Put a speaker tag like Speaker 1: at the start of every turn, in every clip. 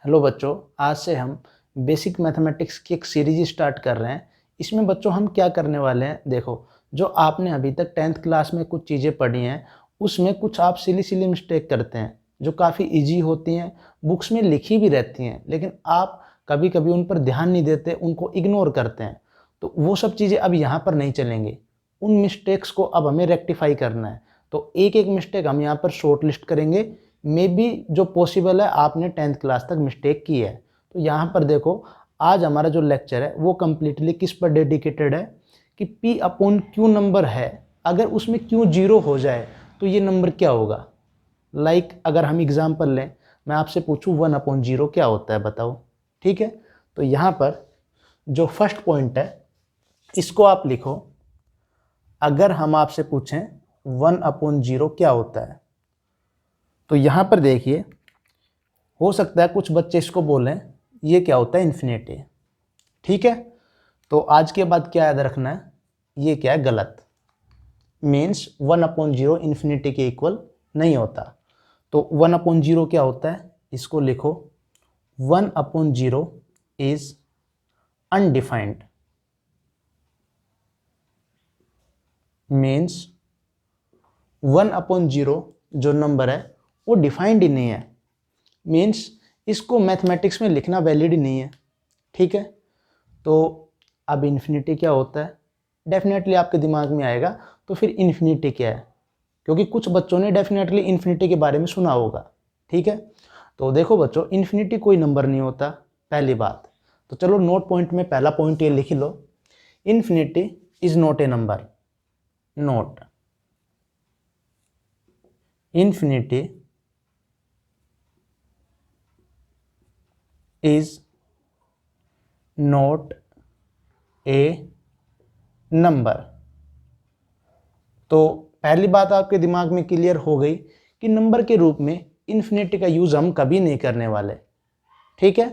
Speaker 1: Hello बच्चों, आज से हम बेसिक मैथमेटिक्स की एक सीरीज स्टार्ट कर रहे हैं। इसमें बच्चों हम क्या करने वाले हैं, देखो जो आपने अभी तक 10th क्लास में कुछ चीज़ें पढ़ी हैं उसमें कुछ आप सिली मिस्टेक करते हैं जो काफ़ी इजी होती हैं, बुक्स में लिखी भी रहती हैं, लेकिन आप कभी कभी उन पर ध्यान नहीं देते, उनको इग्नोर करते हैं। तो वो सब चीज़ें अब यहाँ पर नहीं चलेंगी। उन मिस्टेक्स को अब हमें रेक्टिफाई करना है। तो एक एक मिस्टेक हम यहाँ पर शॉर्ट लिस्ट करेंगे। मे बी जो पॉसिबल है आपने 10th क्लास तक मिस्टेक की है। तो यहाँ पर देखो, आज हमारा जो लेक्चर है वो कम्प्लीटली किस पर डेडिकेटेड है कि P अपॉन Q नंबर है, अगर उसमें Q जीरो हो जाए तो ये नंबर क्या होगा। अगर हम एग्जाम्पल लें, मैं आपसे पूछूं 1 अपॉन जीरो क्या होता है बताओ। ठीक है, तो यहाँ पर जो फर्स्ट पॉइंट है इसको आप लिखो। अगर हम आपसे पूछें 1 अपॉन जीरो क्या होता है, तो यहाँ पर देखिए, हो सकता है कुछ बच्चे इसको बोलें ये क्या होता है, इन्फिनिटी। ठीक है, तो आज के बाद क्या याद रखना है, ये क्या है, गलत। मीन्स 1 अपॉन जीरो इन्फिनिटी के इक्वल नहीं होता। तो 1 अपॉन जीरो क्या होता है, इसको लिखो। 1 upon zero is undefined. Means 1 upon zero जो नंबर है वो डिफाइंड ही नहीं है। मीन्स इसको मैथमेटिक्स में लिखना वैलिड ही नहीं है। ठीक है, तो अब इन्फिनिटी क्या होता है, डेफिनेटली आपके दिमाग में आएगा तो फिर इन्फिनिटी क्या है, क्योंकि कुछ बच्चों ने डेफिनेटली इन्फिनिटी के बारे में सुना होगा। ठीक है, तो देखो बच्चों, इन्फिनिटी कोई नंबर नहीं होता, पहली बात। तो चलो नोट पॉइंट में पहला पॉइंट ये लिख लो, infinity is not a number. Note, infinity is not a number. तो पहली बात आपके दिमाग में क्लियर हो गई कि नंबर के रूप में इन्फिनिटी का यूज हम कभी नहीं करने वाले। ठीक है,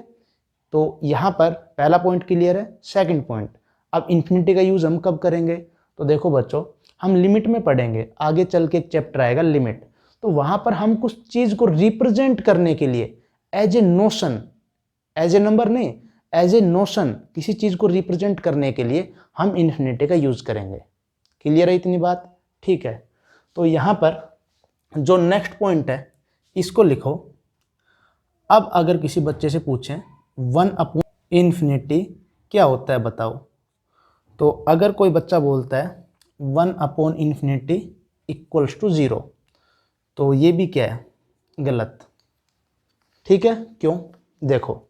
Speaker 1: तो यहां पर पहला पॉइंट क्लियर है। सेकंड पॉइंट, अब इन्फिनिटी का यूज हम कब करेंगे, तो देखो बच्चों, हम लिमिट में पढ़ेंगे, आगे चल के एक चैप्टर आएगा लिमिट। तो वहां पर हम कुछ चीज को रिप्रेजेंट करने के लिए as a notion, as a number नहीं, एज ए नोशन, किसी चीज को रिप्रेजेंट करने के लिए हम इन्फिनिटी का यूज करेंगे। क्लियर है इतनी बात। ठीक है, तो यहां पर जो नेक्स्ट पॉइंट है इसको लिखो। अब अगर किसी बच्चे से पूछें 1 अपॉन इन्फिनिटी क्या होता है बताओ, तो अगर कोई बच्चा बोलता है 1 upon infinity equals to zero, तो ये भी क्या है, गलत। ठीक है, क्यों, देखो,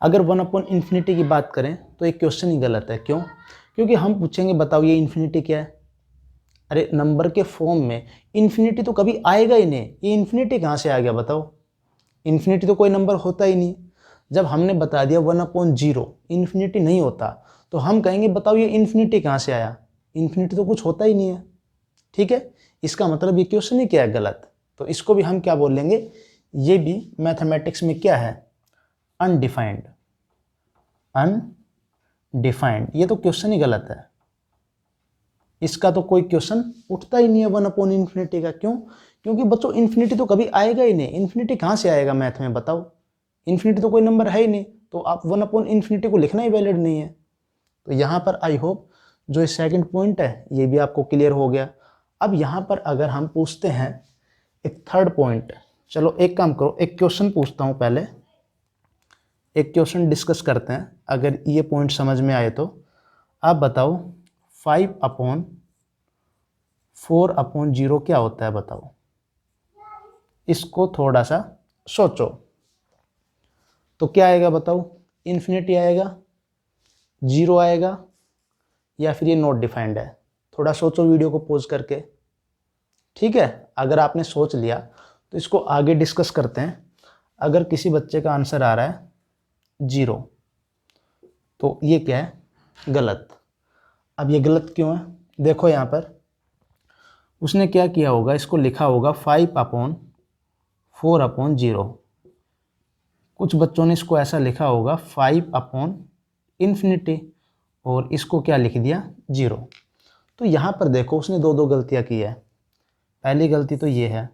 Speaker 1: अगर 1 अपॉन इन्फिनिटी की बात करें तो एक क्वेश्चन ही गलत है। क्यों, क्योंकि हम पूछेंगे बताओ ये इन्फिनिटी क्या है। अरे नंबर के फॉर्म में इन्फिनिटी तो कभी आएगा ही नहीं, ये इन्फिनिटी कहाँ से आ गया बताओ। इन्फिनिटी तो कोई नंबर होता ही नहीं। जब हमने बता दिया 1 अपॉन जीरो इन्फिनिटी नहीं होता, तो हम कहेंगे बताओ ये इन्फिनिटी कहाँ से आया, इन्फिनिटी तो कुछ होता ही नहीं है। ठीक है, इसका मतलब ये क्वेश्चन ही क्या है, गलत। तो इसको भी हम क्या बोल लेंगे, ये भी मैथमेटिक्स में क्या है, अनडिफाइंड। अनडिफाइंड, ये तो क्वेश्चन ही गलत है, इसका तो कोई क्वेश्चन उठता ही नहीं है 1 अपॉन इन्फिनिटी का। क्यों, क्योंकि बच्चों इन्फिनिटी तो कभी आएगा ही नहीं। इन्फिनिटी कहाँ से आएगा मैथ में बताओ, इन्फिनिटी तो कोई नंबर है ही नहीं, तो आप 1 अपॉन इन्फिनिटी को लिखना ही वैलिड नहीं है। तो यहाँ पर आई होप जो ये सेकंड पॉइंट है ये भी आपको क्लियर हो गया। अब यहाँ पर अगर हम पूछते हैं एक थर्ड पॉइंट, चलो एक काम करो, एक क्वेश्चन पूछता हूँ पहले, एक क्वेश्चन डिस्कस करते हैं, अगर ये पॉइंट समझ में आए तो। आप बताओ 5 अपॉन 4 अपॉन जीरो क्या होता है बताओ। इसको थोड़ा सा सोचो, तो क्या आएगा बताओ, इन्फिनिटी आएगा, जीरो आएगा, या फिर ये नॉट डिफाइंड है। थोड़ा सोचो वीडियो को पॉज करके। ठीक है, अगर आपने सोच लिया तो इसको आगे डिस्कस करते हैं। अगर किसी बच्चे का आंसर आ रहा है जीरो, तो ये क्या है, गलत। अब ये गलत क्यों है, देखो यहाँ पर उसने क्या किया होगा, इसको लिखा होगा 5 अपॉन 4 अपॉन जीरो। कुछ बच्चों ने इसको ऐसा लिखा होगा 5 अपॉन इन्फिनिटी, और इसको क्या लिख दिया, जीरो। तो यहाँ पर देखो उसने दो गलतियाँ की है। पहली गलती तो ये है,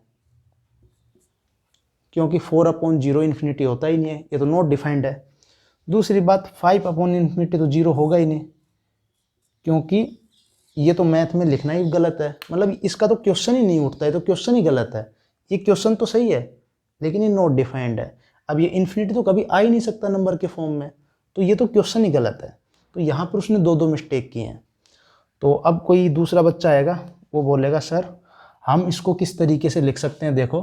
Speaker 1: क्योंकि 4/0 इन्फिनिटी होता ही नहीं है, ये तो नॉट डिफाइंड है। दूसरी बात 5/∞ तो 0 होगा ही नहीं, क्योंकि ये तो मैथ में लिखना ही गलत है, मतलब इसका तो क्वेश्चन ही नहीं उठता है, तो क्वेश्चन ही गलत है। ये क्वेश्चन तो सही है लेकिन ये नॉट डिफाइंड है। अब ये इन्फिनिटी तो कभी आ ही नहीं सकता नंबर के फॉर्म में, तो ये तो क्वेश्चन ही गलत है। तो यहाँ पर उसने दो मिस्टेक की हैं। तो अब कोई दूसरा बच्चा आएगा, वो बोलेगा सर हम इसको किस तरीके से लिख सकते हैं, देखो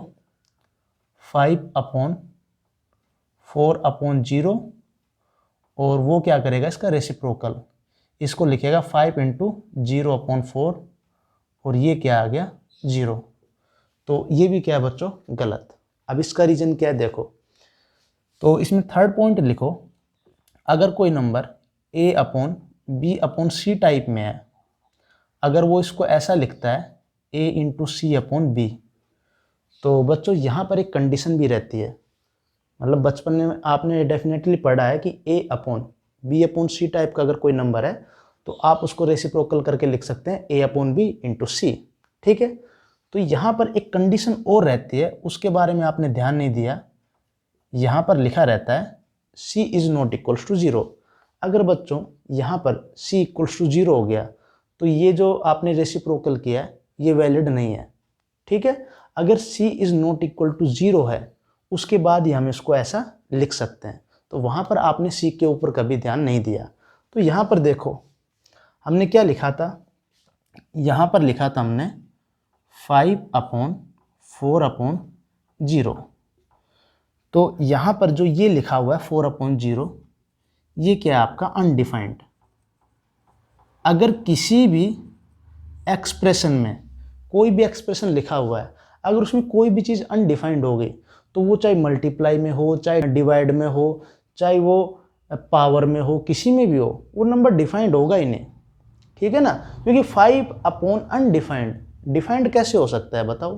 Speaker 1: 5/4/0 और वो क्या करेगा इसका रेसिप्रोकल, इसको लिखेगा 5 × 0/4 और ये क्या आ गया 0। तो ये भी क्या है बच्चों गलत। अब इसका रीजन क्या है देखो, तो इसमें थर्ड पॉइंट लिखो, अगर कोई नंबर a/b/c टाइप में है, अगर वो इसको ऐसा लिखता है a × c/b, तो बच्चों यहाँ पर एक कंडीशन भी रहती है। मतलब बचपन में आपने डेफिनेटली पढ़ा है कि a/b/c टाइप का अगर कोई नंबर है तो आप उसको रेसिप्रोकल करके लिख सकते हैं a/b × c। ठीक है, तो यहाँ पर एक कंडीशन और रहती है, उसके बारे में आपने ध्यान नहीं दिया। यहाँ पर लिखा रहता है c is not equals to 0। अगर बच्चों यहाँ पर c इक्वल्स टू 0 हो गया तो ये जो आपने रेसिप्रोकल किया है ये वैलिड नहीं है। ठीक है, अगर c is not equal to 0 है उसके बाद ही हम इसको ऐसा लिख सकते हैं। तो वहाँ पर आपने c के ऊपर कभी ध्यान नहीं दिया। तो यहाँ पर देखो हमने क्या लिखा था, यहाँ पर लिखा था हमने 5/4/0। तो यहाँ पर जो ये लिखा हुआ है 4/0, ये क्या है आपका अनडिफाइंड। अगर किसी भी एक्सप्रेशन में कोई भी एक्सप्रेशन लिखा हुआ है, अगर उसमें कोई भी चीज़ अनडिफाइंड हो गई तो वो चाहे मल्टीप्लाई में हो, चाहे डिवाइड में हो, चाहे वो पावर में हो, किसी में भी हो, वो नंबर डिफाइंड होगा ही नहीं। ठीक है ना, क्योंकि 5/अनडिफाइंड डिफाइंड कैसे हो सकता है बताओ।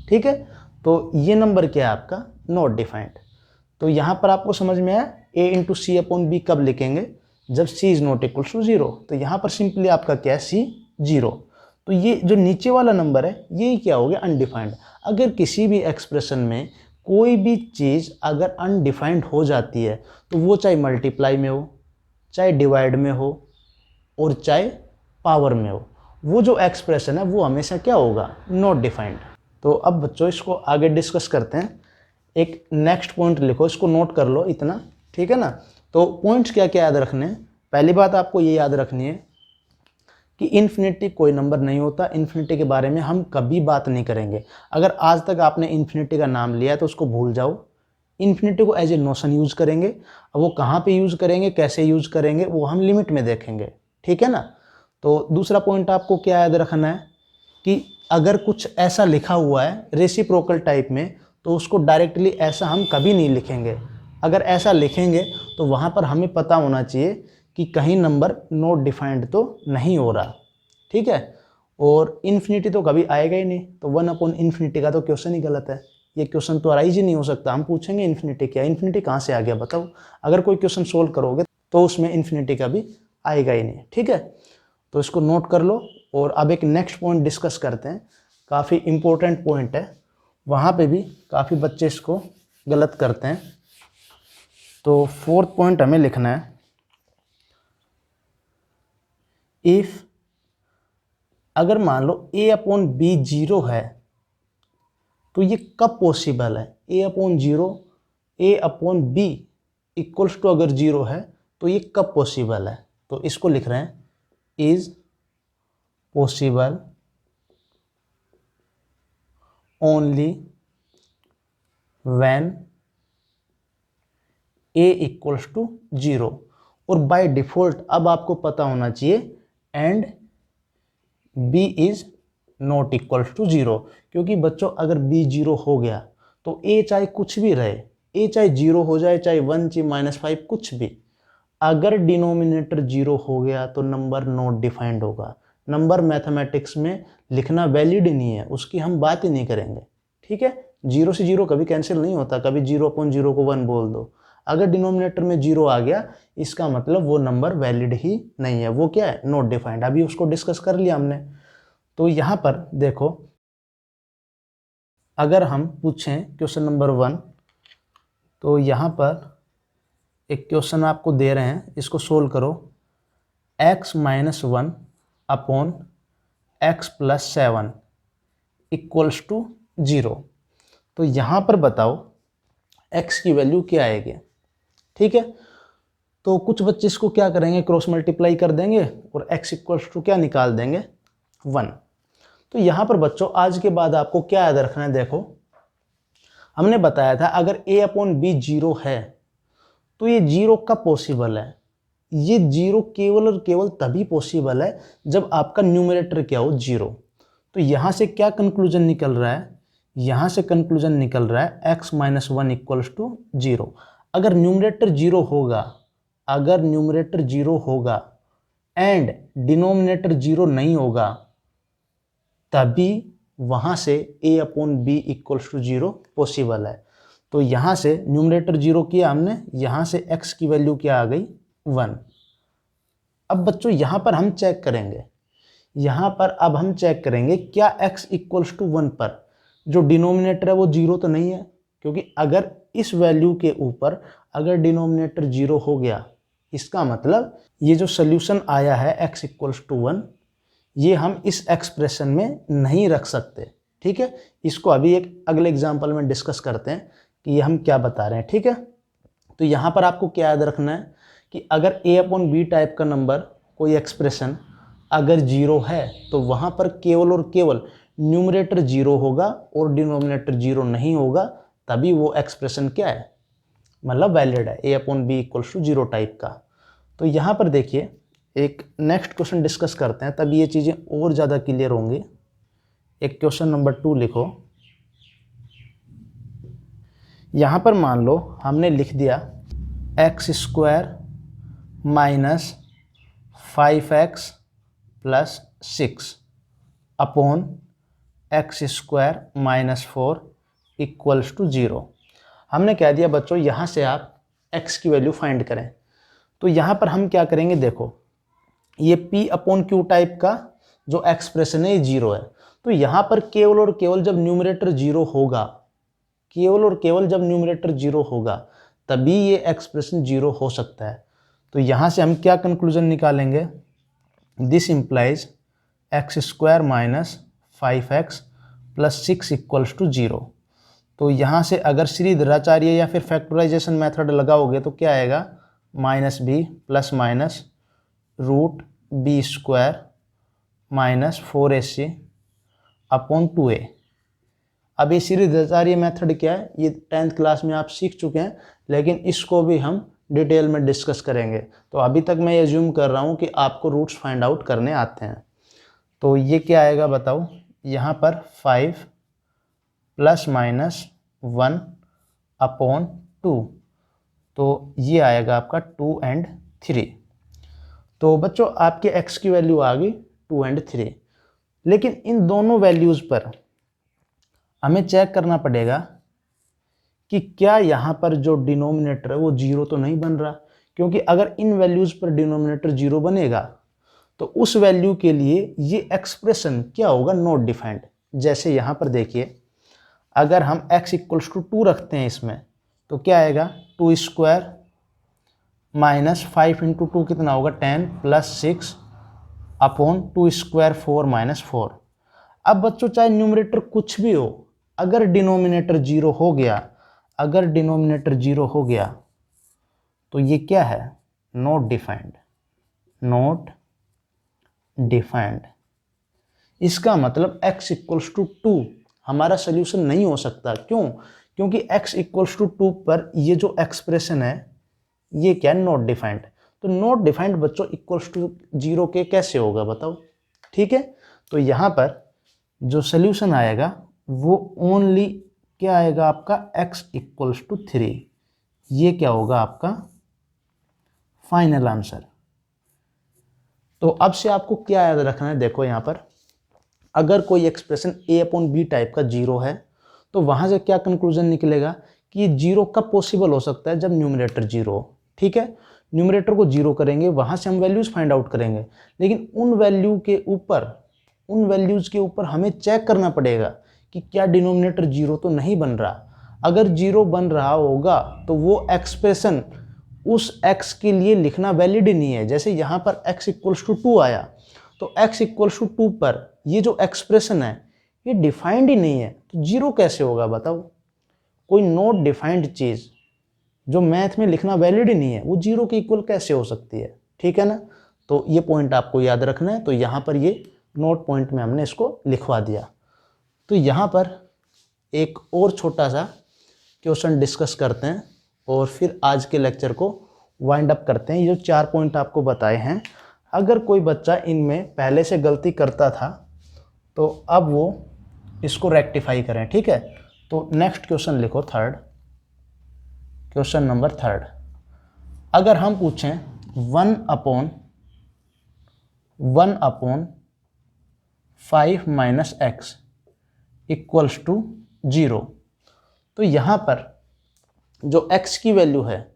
Speaker 1: ठीक है, तो ये नंबर क्या है आपका नॉट डिफाइंड। तो यहाँ पर आपको समझ में आया a × c/b कब लिखेंगे, जब c is not equal to 0। तो यहाँ पर सिंपली आपका क्या है c 0। तो ये जो नीचे वाला नंबर है यही क्या हो गया अनडिफाइंड। अगर किसी भी एक्सप्रेशन में कोई भी चीज़ अगर अनडिफाइंड हो जाती है तो वो चाहे मल्टीप्लाई में हो, चाहे डिवाइड में हो और चाहे पावर में हो, वो जो एक्सप्रेशन है वो हमेशा क्या होगा नॉट डिफाइंड। तो अब बच्चों इसको आगे डिस्कस करते हैं। एक नेक्स्ट पॉइंट लिखो, इसको नोट कर लो इतना, ठीक है ना। तो पॉइंट्स क्या क्या याद रखने हैं, पहली बात आपको ये याद रखनी है कि इन्फिनिटी कोई नंबर नहीं होता। इन्फिनिटी के बारे में हम कभी बात नहीं करेंगे। अगर आज तक आपने इन्फिनिटी का नाम लिया है तो उसको भूल जाओ। इन्फिनिटी को एज ए नोशन यूज़ करेंगे, अब वो कहाँ पे यूज़ करेंगे, कैसे यूज़ करेंगे, वो हम लिमिट में देखेंगे। ठीक है ना। तो दूसरा पॉइंट आपको क्या याद रखना है कि अगर कुछ ऐसा लिखा हुआ है रेसिप्रोकल टाइप में तो उसको डायरेक्टली ऐसा हम कभी नहीं लिखेंगे। अगर ऐसा लिखेंगे तो वहाँ पर हमें पता होना चाहिए कि कहीं नंबर नॉट डिफाइंड तो नहीं हो रहा। ठीक है, और इन्फिनिटी तो कभी आएगा ही नहीं, तो 1/∞ का तो क्वेश्चन ही गलत है। ये क्वेश्चन तो अराइज ही नहीं हो सकता। हम पूछेंगे इन्फिनिटी क्या, इन्फिनिटी कहाँ से आ गया बताओ। अगर कोई क्वेश्चन सोल्व करोगे तो उसमें इन्फिनिटी का भी आएगा ही नहीं। ठीक है, तो इसको नोट कर लो। और अब एक नेक्स्ट पॉइंट डिस्कस करते हैं, काफ़ी इम्पोर्टेंट पॉइंट है, वहाँ पे भी काफ़ी बच्चे इसको गलत करते हैं। तो फोर्थ पॉइंट हमें लिखना है, इफ़ अगर मान लो a/b 0 है तो ये कब पॉसिबल है। a/b इक्वल्स टू अगर 0 है तो ये कब पॉसिबल है। तो इसको लिख रहे हैं is possible only when a equals to 0। और बाय डिफॉल्ट अब आपको पता होना चाहिए and b is not equals to 0। क्योंकि बच्चों अगर b 0 हो गया तो a चाहे कुछ भी रहे, a चाहे 0 हो जाए, चाहे 1, चाहे -5, कुछ भी, अगर डिनोमिनेटर 0 हो गया तो नंबर नॉट डिफाइंड होगा। नंबर मैथमेटिक्स में लिखना वैलिड ही नहीं है, उसकी हम बात ही नहीं करेंगे। ठीक है, 0 से 0 कभी कैंसिल नहीं होता, कभी 0/0 को 1 बोल दो। अगर डिनोमिनेटर में 0 आ गया इसका मतलब वो नंबर वैलिड ही नहीं है, वो क्या है नॉट डिफाइंड। अभी उसको डिस्कस कर लिया हमने। तो यहाँ पर देखो, अगर हम पूछें क्वेश्चन नंबर 1 तो यहाँ पर एक क्वेश्चन आपको दे रहे हैं, इसको सोल्व करो। x - 1 upon x + 7 equals to 0। तो यहाँ पर बताओ x की वैल्यू क्या आएगी। ठीक है, तो कुछ बच्चे इसको क्या करेंगे, क्रॉस मल्टीप्लाई कर देंगे और x इक्वल्स टू क्या निकाल देंगे, 1। तो यहाँ पर बच्चों आज के बाद आपको क्या याद रखना है, देखो हमने बताया था अगर a/b 0 है तो ये 0 कब पॉसिबल है, ये 0 केवल और केवल तभी पॉसिबल है जब आपका न्यूमरेटर क्या हो, 0। तो यहाँ से क्या कंक्लूजन निकल रहा है, यहाँ से कंक्लूजन निकल रहा है x - 1 इक्वल्स टू 0। अगर न्यूमरेटर 0 होगा, अगर न्यूमरेटर 0 होगा एंड डिनोमिनेटर 0 नहीं होगा, तभी वहाँ से a/b इक्वल्स टू 0 पॉसिबल है। तो यहाँ से न्यूमरेटर 0 किया हमने, यहाँ से x की वैल्यू क्या आ गई, 1। अब बच्चों यहाँ पर हम चेक करेंगे, यहाँ पर अब हम चेक करेंगे क्या x इक्वल्स टू 1 पर जो डिनोमिनेटर है वो 0 तो नहीं है, क्योंकि अगर इस वैल्यू के ऊपर अगर डिनोमिनेटर 0 हो गया, इसका मतलब ये जो सोल्यूशन आया है x इक्वल्स टू 1, ये हम इस एक्सप्रेशन में नहीं रख सकते। ठीक है, इसको अभी एक अगले एग्जाम्पल में डिस्कस करते हैं कि ये हम क्या बता रहे हैं। ठीक है, तो यहाँ पर आपको क्या याद रखना है कि अगर a/b टाइप का नंबर कोई एक्सप्रेशन अगर 0 है तो वहाँ पर केवल और केवल न्यूमरेटर 0 होगा और डिनोमिनेटर 0 नहीं होगा, तभी वो एक्सप्रेशन क्या है, मतलब वैलिड है, a/b इक्वल्स टू 0 टाइप का। तो यहाँ पर देखिए एक नेक्स्ट क्वेश्चन डिस्कस करते हैं, तभी ये चीज़ें और ज़्यादा क्लियर होंगी। एक क्वेश्चन नंबर 2 लिखो। यहाँ पर मान लो हमने लिख दिया x² - 5x + 6 upon x² - 4 equals to 0। हमने कह दिया बच्चों यहाँ से आप x की वैल्यू फाइंड करें। तो यहाँ पर हम क्या करेंगे, देखो ये p/q टाइप का जो एक्सप्रेशन है ये 0 है। तो यहाँ पर केवल और केवल जब न्यूमरेटर 0 होगा, केवल और केवल जब न्यूमरेटर 0 होगा तभी ये एक्सप्रेशन 0 हो सकता है। तो यहाँ से हम क्या कंक्लूजन निकालेंगे, this implies x² - 5x + 6 equals to 0। तो यहाँ से अगर श्रीधराचार्य या फिर फैक्टराइजेशन मेथड लगाओगे तो क्या आएगा, -b ± √b² - 4ac upon 2a। अब ये श्रीधराचार्य मेथड क्या है, ये 10th क्लास में आप सीख चुके हैं, लेकिन इसको भी हम डिटेल में डिस्कस करेंगे। तो अभी तक मैं एज्यूम कर रहा हूँ कि आपको रूट्स फाइंड आउट करने आते हैं। तो ये क्या आएगा बताओ, यहाँ पर 5 ± 1 अपॉन 2, तो ये आएगा आपका 2 और 3। तो बच्चों आपके x की वैल्यू आ गई 2 और 3, लेकिन इन दोनों वैल्यूज़ पर हमें चेक करना पड़ेगा कि क्या यहाँ पर जो डिनोमिनेटर है वो 0 तो नहीं बन रहा, क्योंकि अगर इन वैल्यूज़ पर डिनोमिनेटर 0 बनेगा तो उस वैल्यू के लिए ये एक्सप्रेशन क्या होगा, नॉट डिफाइंड। जैसे यहाँ पर देखिए अगर हम x इक्वल्स टू 2 रखते हैं इसमें, तो क्या आएगा, 2² - 5 × 2 कितना होगा, 10 + 6 अपॉन 2² 4 - 4। अब बच्चों चाहे न्यूमरेटर कुछ भी हो, अगर डिनोमिनेटर 0 हो गया, अगर डिनोमिनेटर 0 हो गया तो ये क्या है, नॉट डिफाइंड, नॉट डिफाइंड। इसका मतलब x इक्वल्स टू 2 हमारा सोल्यूशन नहीं हो सकता। क्यों, क्योंकि x इक्वल्स टू 2 पर ये जो एक्सप्रेशन है ये क्या है, नॉट डिफाइंड। तो नॉट डिफाइंड बच्चों इक्वल्स टू 0 के कैसे होगा बताओ। ठीक है, तो यहाँ पर जो सोल्यूशन आएगा वो ओनली क्या आएगा आपका, x इक्वल्स टू 3। ये क्या होगा आपका फाइनल आंसर। तो अब से आपको क्या याद रखना है, देखो यहाँ पर अगर कोई एक्सप्रेशन a/b टाइप का 0 है तो वहाँ से क्या कंक्लूजन निकलेगा कि 0 कब पॉसिबल हो सकता है, जब न्यूमरेटर 0 हो। ठीक है, न्यूमरेटर को 0 करेंगे, वहाँ से हम वैल्यूज़ फाइंड आउट करेंगे, लेकिन उन वैल्यूज़ के ऊपर हमें चेक करना पड़ेगा कि क्या डिनोमिनेटर 0 तो नहीं बन रहा। अगर 0 बन रहा होगा तो वो एक्सप्रेशन उस x के लिए लिखना वैलिड ही नहीं है। जैसे यहाँ पर x इक्वल्स टू 2 आया तो x इक्वल्स टू 2 पर ये जो एक्सप्रेशन है ये डिफाइंड ही नहीं है, तो 0 कैसे होगा बताओ। कोई नॉट डिफाइंड चीज़ जो मैथ में लिखना वैलिड ही नहीं है वो 0 के इक्वल कैसे हो सकती है, ठीक है ना। तो ये पॉइंट आपको याद रखना है। तो यहाँ पर ये नोट पॉइंट में हमने इसको लिखवा दिया। तो यहाँ पर एक और छोटा सा क्वेश्चन डिस्कस करते हैं और फिर आज के लेक्चर को वाइंड अप करते हैं। ये जो 4 पॉइंट आपको बताए हैं, अगर कोई बच्चा इनमें पहले से गलती करता था तो अब वो इसको रेक्टिफाई करें, ठीक है। तो नेक्स्ट क्वेश्चन लिखो, थर्ड क्वेश्चन नंबर 3। अगर हम पूछें 1/5 माइनस एक्स इक्वल्स टू 0, तो यहाँ पर जो x की वैल्यू है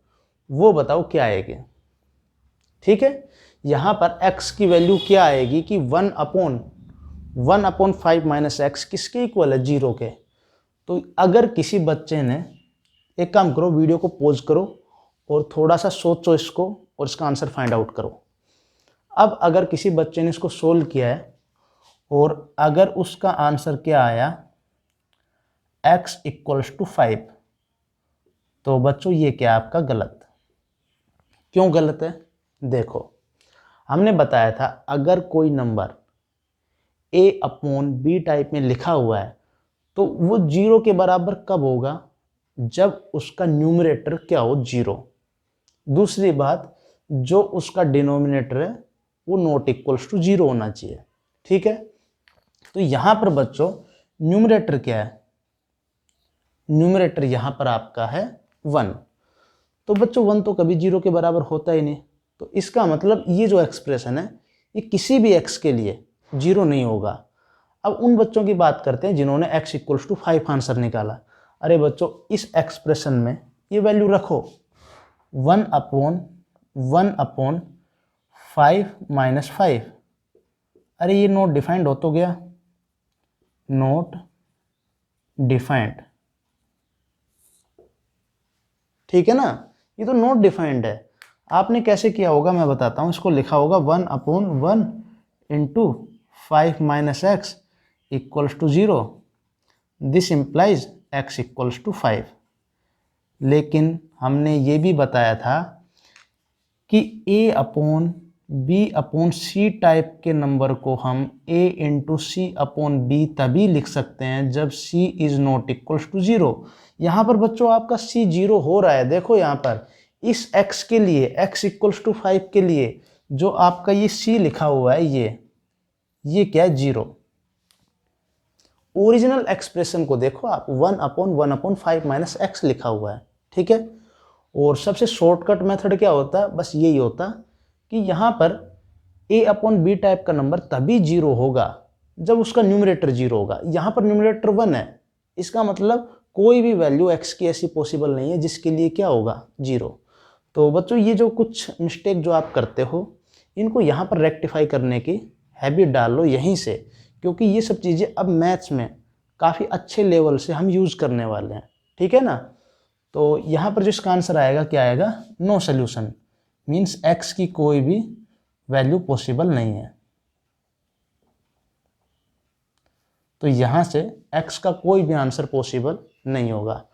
Speaker 1: वो बताओ क्या आएगी, ठीक है। यहाँ पर x की वैल्यू क्या आएगी कि 1/5 माइनस एक्स किसके इक्वल है, 0 के। तो अगर किसी बच्चे ने, एक काम करो, वीडियो को पॉज करो और थोड़ा सा सोचो इसको और इसका आंसर फाइंड आउट करो। अब अगर किसी बच्चे ने इसको सोल्व किया है और अगर उसका आंसर क्या आया x इक्वल्स टू 5, तो बच्चों ये क्या आपका गलत। क्यों गलत है, देखो हमने बताया था अगर कोई नंबर a/b टाइप में लिखा हुआ है तो वो 0 के बराबर कब होगा, जब उसका न्यूमरेटर क्या हो, 0। दूसरी बात, जो उसका डिनोमिनेटर है वो नॉट इक्वल्स टू 0 होना चाहिए, ठीक है। तो यहाँ पर बच्चों न्यूमरेटर क्या है, न्यूमरेटर यहाँ पर आपका है 1। तो बच्चों 1 तो कभी 0 के बराबर होता ही नहीं, तो इसका मतलब ये जो एक्सप्रेशन है ये किसी भी x के लिए 0 नहीं होगा। अब उन बच्चों की बात करते हैं जिन्होंने x इक्वल्स टू 5 आंसर निकाला। अरे बच्चों इस एक्सप्रेशन में ये वैल्यू रखो 1/5 माइनस 5। अरे ये नोट डिफाइंड हो तो गया, नोट डिफाइंड, ठीक है ना। ये तो नोट डिफाइंड है। आपने कैसे किया होगा मैं बताता हूँ। इसको लिखा होगा 1/1 into 5 minus x equals to 0, this implies x equals to 5। लेकिन हमने ये भी बताया था कि a/b/c टाइप के नंबर को हम a इंटू c/b तभी लिख सकते हैं जब c is not equals to 0। यहाँ पर बच्चों आपका c 0 हो रहा है। देखो यहाँ पर इस x के लिए, x इक्वल्स टू 5 के लिए जो आपका ये c लिखा हुआ है ये क्या है, 0। ओरिजिनल एक्सप्रेशन को देखो आप, 1/1/5 माइनस एक्स लिखा हुआ है, ठीक है। और सबसे शॉर्टकट मेथड क्या होता है, बस यही होता कि यहाँ पर a/b टाइप का नंबर तभी 0 होगा जब उसका न्यूमरेटर 0 होगा। यहाँ पर न्यूमरेटर 1 है, इसका मतलब कोई भी वैल्यू x की ऐसी पॉसिबल नहीं है जिसके लिए क्या होगा, 0। तो बच्चों ये जो कुछ मिस्टेक जो आप करते हो इनको यहाँ पर रेक्टिफाई करने की हैबिट डाल लो यहीं से, क्योंकि ये सब चीज़ें अब मैथ्स में काफ़ी अच्छे लेवल से हम यूज़ करने वाले हैं, ठीक है ना। तो यहाँ पर जो इसका आंसर आएगा क्या आएगा, नो सोल्यूशन, मीन्स x की कोई भी वैल्यू पॉसिबल नहीं है। तो यहाँ से x का कोई भी आंसर पॉसिबल नहीं होगा।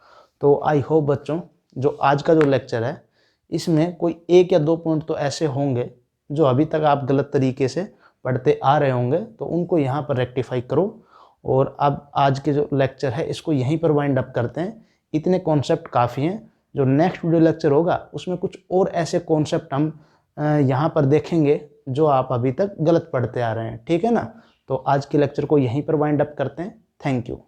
Speaker 1: तो आई होप बच्चों जो आज का जो लेक्चर है इसमें कोई 1 या 2 पॉइंट तो ऐसे होंगे जो अभी तक आप गलत तरीके से पढ़ते आ रहे होंगे, तो उनको यहाँ पर रेक्टिफाई करो। और अब आज के जो लेक्चर है इसको यहीं पर वाइंड अप करते हैं। इतने कॉन्सेप्ट काफ़ी हैं। जो नेक्स्ट वीडियो लेक्चर होगा उसमें कुछ और ऐसे कॉन्सेप्ट हम यहाँ पर देखेंगे जो आप अभी तक गलत पढ़ते आ रहे हैं, ठीक है ना। तो आज के लेक्चर को यहीं पर वाइंड अप करते हैं। Thank you.